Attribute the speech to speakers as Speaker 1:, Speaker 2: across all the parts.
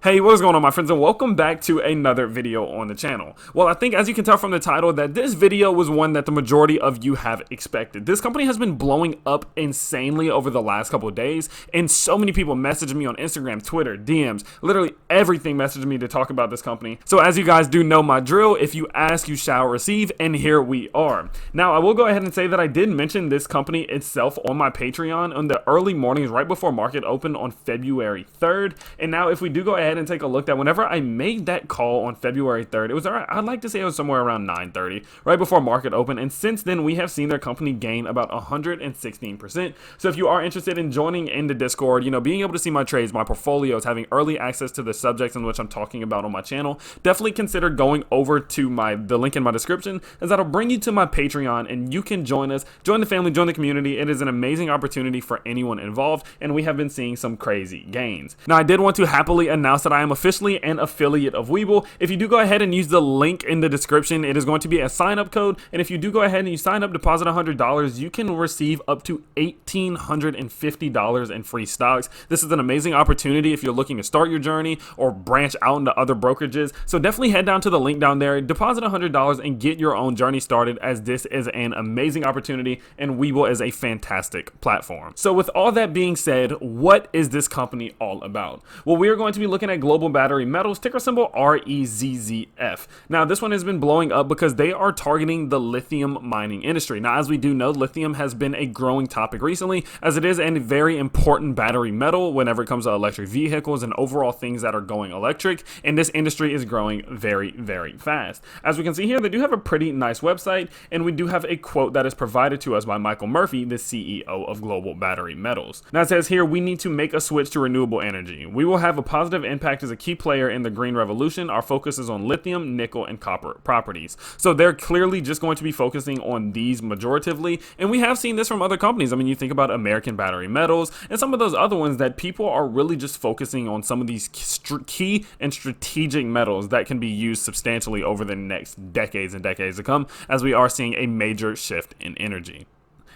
Speaker 1: Hey, what is going on, my friends, and welcome back to another video on the channel. Well, I think as you can tell from the title that this video was one that the majority of you have expected. This company has been blowing up insanely over the last couple of days, and so many people messaged me on Instagram, Twitter, DMs, literally everything messaged me to talk about this company. So as you guys do know my drill, if you ask, you shall receive, and here we are. Now, I will go ahead and say that I did mention this company itself on my Patreon in the early mornings right before market opened on February 3rd, and now if we do go ahead and take a look, that whenever I made that call on February 3rd, it was around, I'd like to say it was somewhere around 9:30, right before market open, and since then we have seen their company gain about 116%. So if you are interested in joining in the Discord, being able to see my trades, my portfolios, having early access to the subjects in which I'm talking about on my channel, definitely consider going over to the link in my description, as that'll bring you to my Patreon, and you can join us, join the family, join the community. It is an amazing opportunity for anyone involved, and we have been seeing some crazy gains. Now, I did want to happily announce that I am officially an affiliate of Webull. If you do go ahead and use the link in the description, it is going to be a sign-up code, and if you do go ahead and you sign up, deposit $100, you can receive up to $1,850 in free stocks. This is an amazing opportunity if you're looking to start your journey or branch out into other brokerages. So definitely head down to the link down there, deposit $100, and get your own journey started, as this is an amazing opportunity, and Webull is a fantastic platform. So with all that being said, what is this company all about? Well, we are going to be looking at Global Battery Metals, ticker symbol REZZF. Now, this one has been blowing up because they are targeting the lithium mining industry. Now, as we do know, lithium has been a growing topic recently, as it is a very important battery metal whenever it comes to electric vehicles and overall things that are going electric, and this industry is growing very, very fast. As we can see here, they do have a pretty nice website, and we do have a quote that is provided to us by Michael Murphy, the CEO of Global Battery Metals. Now, it says here, "We need to make a switch to renewable energy. We will have a positive impact as a key player in the green revolution. Our focus is on lithium, nickel, and copper properties." So they're clearly just going to be focusing on these majoritively, and we have seen this from other companies. I mean, you think about American Battery Metals and some of those other ones, that people are really just focusing on some of these key and strategic metals that can be used substantially over the next decades and decades to come, as we are seeing a major shift in energy.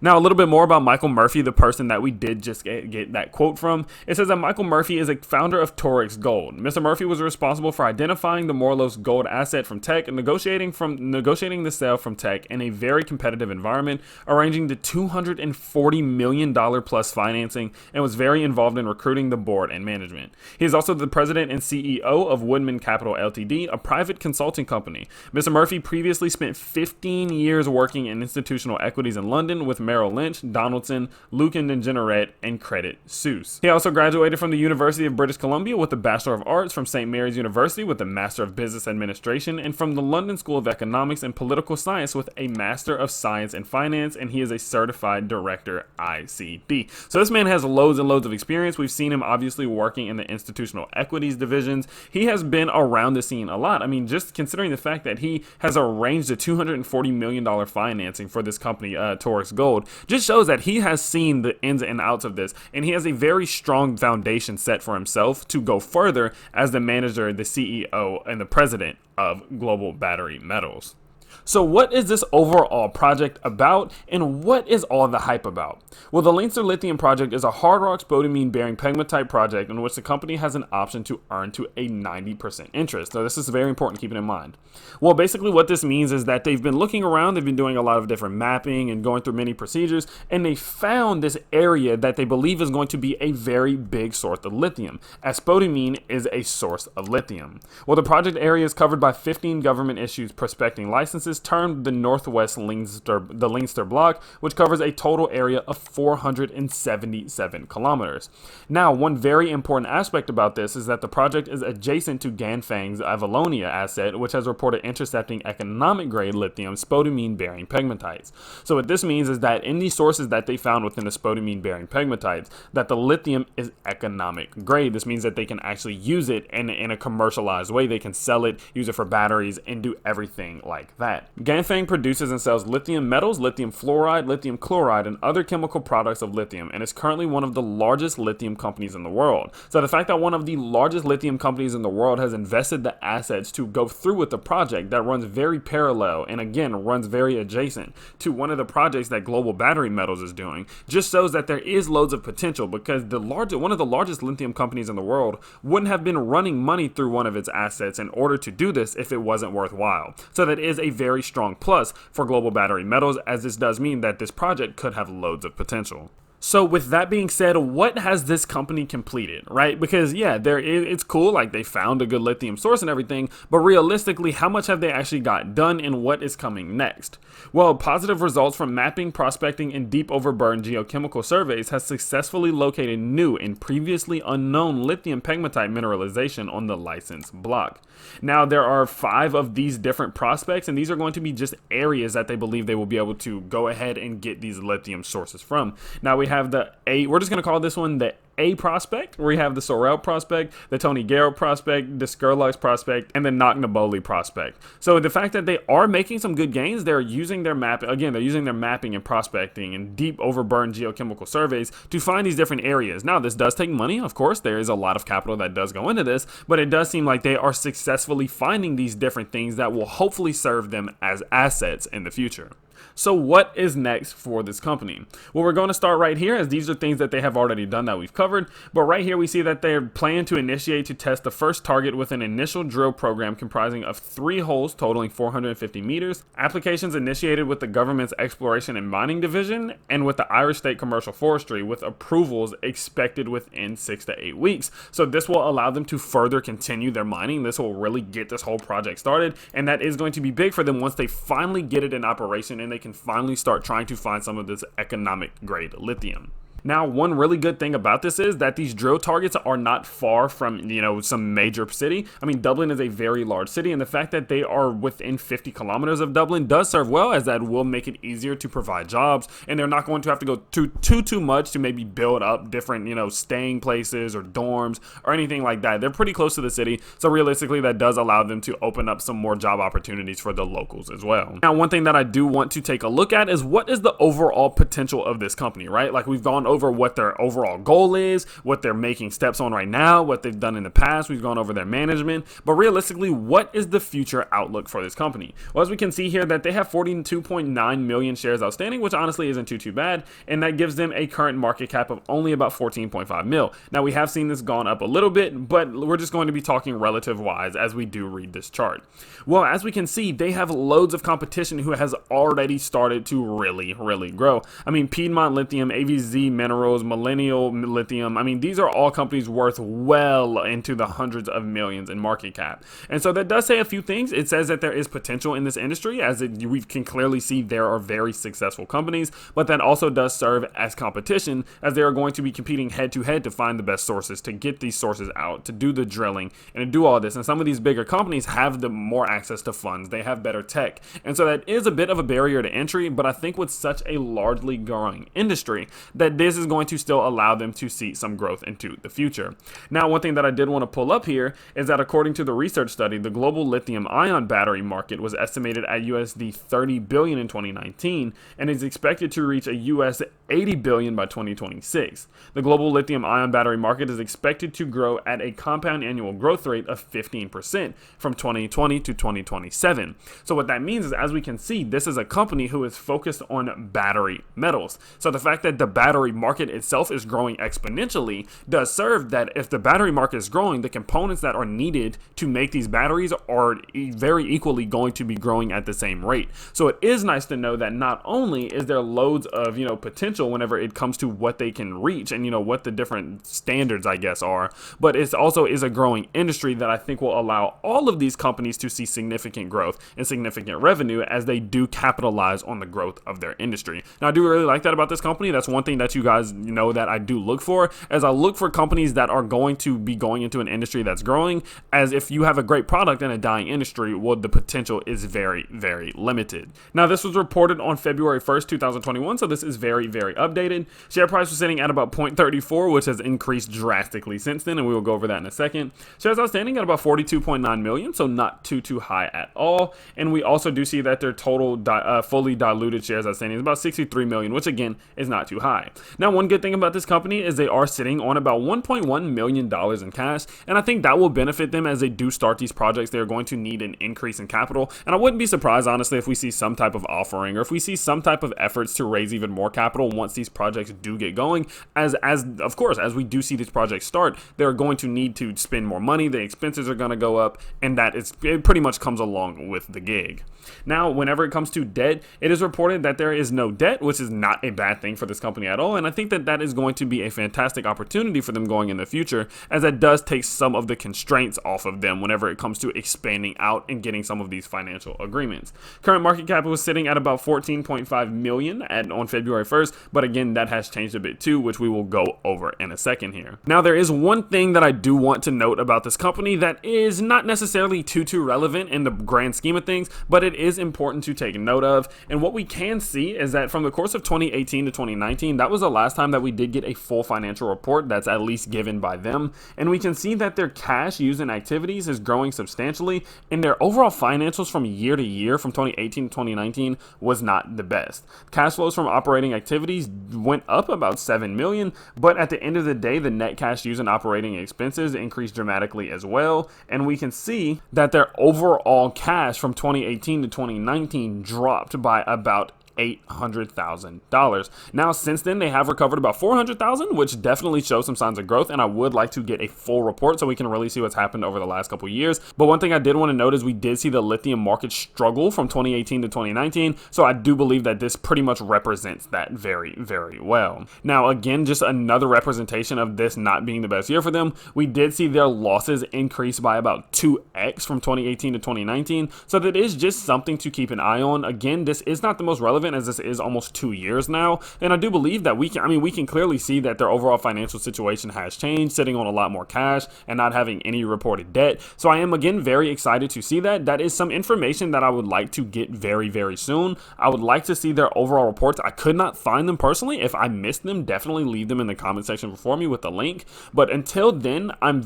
Speaker 1: Now, a little bit more about Michael Murphy, the person that we did just get that quote from. It says that Michael Murphy is a founder of Torex Gold. Mr. Murphy was responsible for identifying the Morelos gold asset from Teck and negotiating the sale from Teck in a very competitive environment, arranging the $240 million plus financing, and was very involved in recruiting the board and management. He is also the president and CEO of Woodman Capital Ltd., a private consulting company. Mr. Murphy previously spent 15 years working in institutional equities in London with Merrill Lynch, Donaldson, Lucan and Generette, and Credit Suisse. He also graduated from the University of British Columbia with a Bachelor of Arts, from St. Mary's University with a Master of Business Administration, and from the London School of Economics and Political Science with a Master of Science in Finance, and he is a certified director ICD. So this man has loads and loads of experience. We've seen him obviously working in the institutional equities divisions. He has been around the scene a lot. I mean, just considering the fact that he has arranged a $240 million financing for this company, Torex Gold, just shows that he has seen the ins and outs of this, and he has a very strong foundation set for himself to go further as the manager, the CEO, and the president of Global Battery Metals. So what is this overall project about, and what is all the hype about? Well, the Leinster Lithium project is a hard rock spodumene bearing pegmatite project in which the company has an option to earn to a 90% interest. So this is very important, keep it in mind. Well, basically what this means is that they've been looking around, they've been doing a lot of different mapping and going through many procedures, and they found this area that they believe is going to be a very big source of lithium, as spodumene is a source of lithium. Well, the project area is covered by 15 government issued prospecting licenses, termed the Northwest Leinster Block, which covers a total area of 477 kilometers. Now, one very important aspect about this is that the project is adjacent to Ganfeng's Avalonia asset, which has reported intercepting economic grade lithium spodumene bearing pegmatites. So what this means is that in these sources that they found within the spodumene bearing pegmatites, that the lithium is economic grade. This means that they can actually use it in a commercialized way. They can sell it, use it for batteries, and do everything like that. that. Ganfeng produces and sells lithium metals, lithium fluoride, lithium chloride, and other chemical products of lithium, and is currently one of the largest lithium companies in the world. So the fact that one of the largest lithium companies in the world has invested the assets to go through with the project that runs very parallel and again runs very adjacent to one of the projects that Global Battery Metals is doing just shows that there is loads of potential, because one of the largest lithium companies in the world wouldn't have been running money through one of its assets in order to do this if it wasn't worthwhile. So that is a very strong plus for Global Battery Metals, as this does mean that this project could have loads of potential. So with that being said, what has this company completed, right? Because yeah, it's cool, like they found a good lithium source and everything, but realistically, how much have they actually got done and what is coming next? Well, positive results from mapping, prospecting, and deep overburden geochemical surveys has successfully located new and previously unknown lithium pegmatite mineralization on the licensed block. Now, there are 5 of these different prospects, and these are going to be just areas that they believe they will be able to go ahead and get these lithium sources from. Now, we have we're just going to call this one the A prospect, where we have the Sorel prospect, the Tony Garrett prospect, the Skurlux prospect, and the Knocknaboli prospect. So the fact that they are making some good gains, they're using their mapping and prospecting and deep overburden geochemical surveys to find these different areas. Now, this does take money, of course. There is a lot of capital that does go into this, but it does seem like they are successfully finding these different things that will hopefully serve them as assets in the future. So what is next for this company? Well, we're going to start right here, as these are things that they have already done that we've covered. But right here, we see that they're planning to initiate to test the first target with an initial drill program comprising of 3 holes totaling 450 meters. Applications initiated with the government's Exploration and Mining Division and with the Irish State Commercial Forestry, with approvals expected within 6 to 8 weeks. So this will allow them to further continue their mining. This will really get this whole project started, and that is going to be big for them once they finally get it in operation and they can finally start trying to find some of this economic grade lithium. Now, one really good thing about this is that these drill targets are not far from, some major city. I mean, Dublin is a very large city, and the fact that they are within 50 kilometers of Dublin does serve well, as that will make it easier to provide jobs, and they're not going to have to go too much to maybe build up different, staying places or dorms or anything like that. They're pretty close to the city, so realistically, that does allow them to open up some more job opportunities for the locals as well. Now, one thing that I do want to take a look at is what is the overall potential of this company, right? Like, we've gone over what their overall goal is, what they're making steps on right now, what they've done in the past. We've gone over their management, but realistically, what is the future outlook for this company? Well, as we can see here, that they have 42.9 million shares outstanding, which honestly isn't too bad, and that gives them a current market cap of only about 14.5 mil. Now, we have seen this gone up a little bit, but we're just going to be talking relative wise as we do read this chart. Well, as we can see, they have loads of competition who has already started to really grow. I mean, Piedmont Lithium, AVZ Minerals, Millennial Lithium. I mean, these are all companies worth well into the hundreds of millions in market cap. And so that does say a few things. It says that there is potential in this industry, as we can clearly see there are very successful companies, but that also does serve as competition, as they are going to be competing head to head to find the best sources, to get these sources out, to do the drilling, and to do all this. And some of these bigger companies have the more access to funds. They have better tech. And so that is a bit of a barrier to entry, but I think with such a largely growing industry, that this is going to still allow them to see some growth into the future. Now, one thing that I did want to pull up here is that according to the research study, the global lithium-ion battery market was estimated at USD 30 billion in 2019 and is expected to reach a US 80 billion by 2026. The global lithium-ion battery market is expected to grow at a compound annual growth rate of 15% from 2020 to 2027. So what that means is, as we can see, this is a company who is focused on battery metals. So the fact that the battery market itself is growing exponentially does serve that if the battery market is growing, the components that are needed to make these batteries are very equally going to be growing at the same rate. So it is nice to know that not only is there loads of potential whenever it comes to what they can reach and what the different standards I guess are, but it also is a growing industry that I think will allow all of these companies to see significant growth and significant revenue as they do capitalize on the growth of their industry. Now, I do really like that about this company. That's one thing that you guys know that I do look for, as I look for companies that are going to be going into an industry that's growing, as if you have a great product in a dying industry, well, the potential is very, very limited. Now, this was reported on February 1st, 2021, so this is very, very updated. Share price was sitting at about 0.34, which has increased drastically since then, and we will go over that in a second. Shares outstanding at about 42.9 million, so not too high at all. And we also do see that their total fully diluted shares outstanding is about 63 million, which again is not too high. Now, one good thing about this company is they are sitting on about $1.1 million in cash, and I think that will benefit them as they do start these projects. They're going to need an increase in capital, and I wouldn't be surprised, honestly, if we see some type of offering or if we see some type of efforts to raise even more capital once these projects do get going. As of course, as we do see these projects start, they're going to need to spend more money. The expenses are going to go up, and it pretty much comes along with the gig. Now, whenever it comes to debt, it is reported that there is no debt, which is not a bad thing for this company at all. And I think that that is going to be a fantastic opportunity for them going in the future, as that does take some of the constraints off of them whenever it comes to expanding out and getting some of these financial agreements. Current market cap was sitting at about 14.5 million on February 1st, but again, that has changed a bit too, which we will go over in a second here. Now, there is one thing that I do want to note about this company that is not necessarily too relevant in the grand scheme of things, but it is important to take note of. And what we can see is that from the course of 2018 to 2019, that was the last time that we did get a full financial report that's at least given by them. And we can see that their cash used in activities is growing substantially, and their overall financials from year to year from 2018 to 2019 was not the best. Cash flows from operating activities went up about 7 million, but at the end of the day, the net cash used in operating expenses increased dramatically as well. And we can see that their overall cash from 2018 to 2019 dropped by about $800,000. Now, since then, they have recovered about $400,000, which definitely shows some signs of growth, and I would like to get a full report so we can really see what's happened over the last couple years. But one thing I did want to note is we did see the lithium market struggle from 2018 to 2019, so I do believe that this pretty much represents that very, very well. Now, again, just another representation of this not being the best year for them. We did see their losses increase by about 2x from 2018 to 2019, so that is just something to keep an eye on. Again, this is not the most relevant, as this is almost 2 years now, and I do believe that we can clearly see that their overall financial situation has changed, sitting on a lot more cash and not having any reported debt. So I am again very excited to see that. That is some information that I would like to get very, very soon. I would like to see their overall reports. I could not find them personally. If I missed them, definitely leave them in the comment section for me with the link. But until then, I'm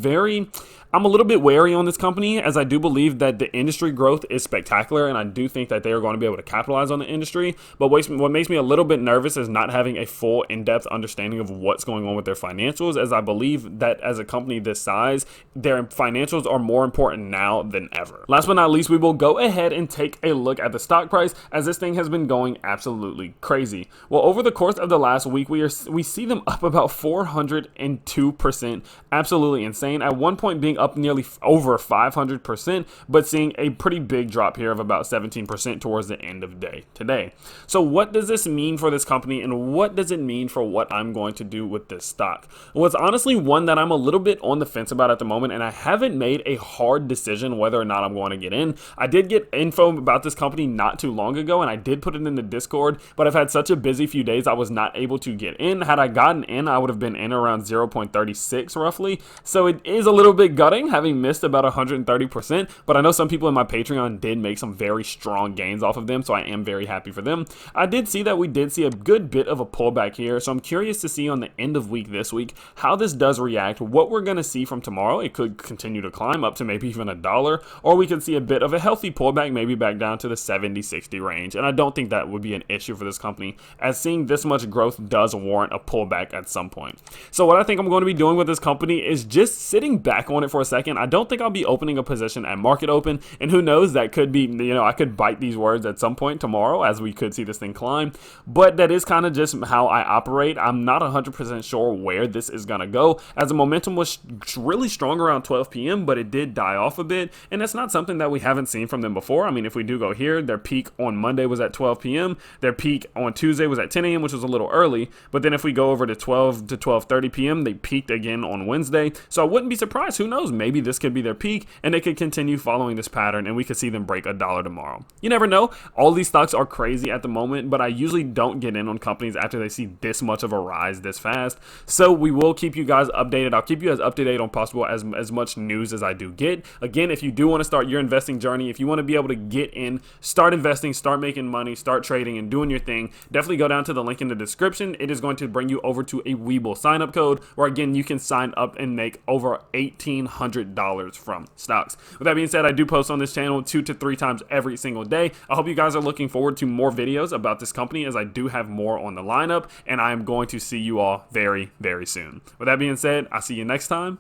Speaker 1: a little bit wary on this company, as I do believe that the industry growth is spectacular, and I do think that they are going to be able to capitalize on the industry. But what makes me a little bit nervous is not having a full in-depth understanding of what's going on with their financials, as I believe that as a company this size, their financials are more important now than ever. Last but not least, we will go ahead and take a look at the stock price, as this thing has been going absolutely crazy. Well, over the course of the last week, we see them up about 402%, absolutely insane. At one point being up nearly over 500%, but seeing a pretty big drop here of about 17% towards the end of day today. So what does this mean for this company, and what does it mean for what I'm going to do with this stock? Well, it's honestly one that I'm a little bit on the fence about at the moment, and I haven't made a hard decision whether or not I'm going to get in. I did get info about this company not too long ago, and I did put it in the Discord, but I've had such a busy few days I was not able to get in. Had I gotten in, I would have been in around 0.36 roughly. So it is a little bit gutting having missed about 130%, but I know some people in my Patreon did make some very strong gains off of them, so I am very happy for them. I did see that we did see a good bit of a pullback here, so I'm curious to see on the end of week this week how this does react, what we're going to see from tomorrow. It could continue to climb up to maybe even $1, or we could see a bit of a healthy pullback, maybe back down to the 70-60 range, and I don't think that would be an issue for this company, as seeing this much growth does warrant a pullback at some point. So what I think I'm going to be doing with this company is just sitting back on it for a second. I don't think I'll be opening a position at market open, and who knows, that could be, I could bite these words at some point tomorrow, as we could see this thing climb, but that is kind of just how I operate. I'm not 100% sure where this is going to go, as the momentum was really strong around 12 p.m., but it did die off a bit, and that's not something that we haven't seen from them before. I mean, if we do go here, their peak on Monday was at 12 p.m., their peak on Tuesday was at 10 a.m., which was a little early, but then if we go over to 12 to 12:30 p.m., they peaked again on Wednesday, so I wouldn't be surprised. Who knows, maybe this could be their peak and they could continue following this pattern and we could see them break $1 tomorrow. You never know. All these stocks are crazy at the moment, but I usually don't get in on companies after they see this much of a rise this fast. So we will keep you guys updated. I'll keep you as up to date on possible as much news as I do get. Again, if you do want to start your investing journey, if you want to be able to get in, start investing, start making money, start trading and doing your thing, definitely go down to the link in the description. It is going to bring you over to a Webull sign up code where again you can sign up and make over $1,800 from stocks. With that being said, I do post on this channel 2 to 3 times every single day. I hope you guys are looking forward to more videos about this company, as I do have more on the lineup, and I am going to see you all very, very soon. With that being said, I'll see you next time.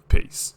Speaker 1: Peace.